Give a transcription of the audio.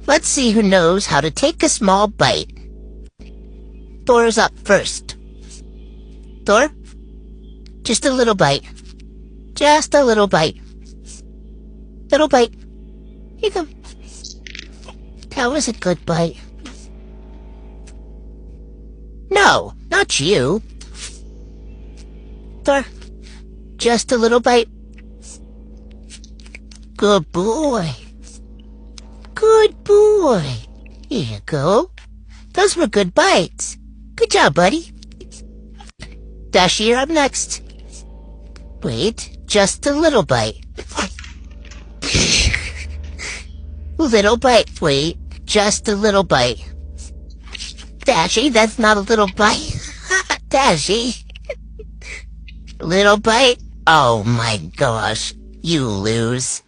Let's see who knows how to take a small bite. Thor's up first. Thor, just a little bite. Just a little bite. Little bite. Here you go. That was a good bite. No, not you. Thor, just a little bite. Good boy. Good boy. Here you go. Those were good bites. Good job, buddy. Dashi, you're up next. Wait, just a little bite. Little bite, wait, just a little bite. Dashi, that's not a little bite. Dashi. Little bite? Oh my gosh, you lose.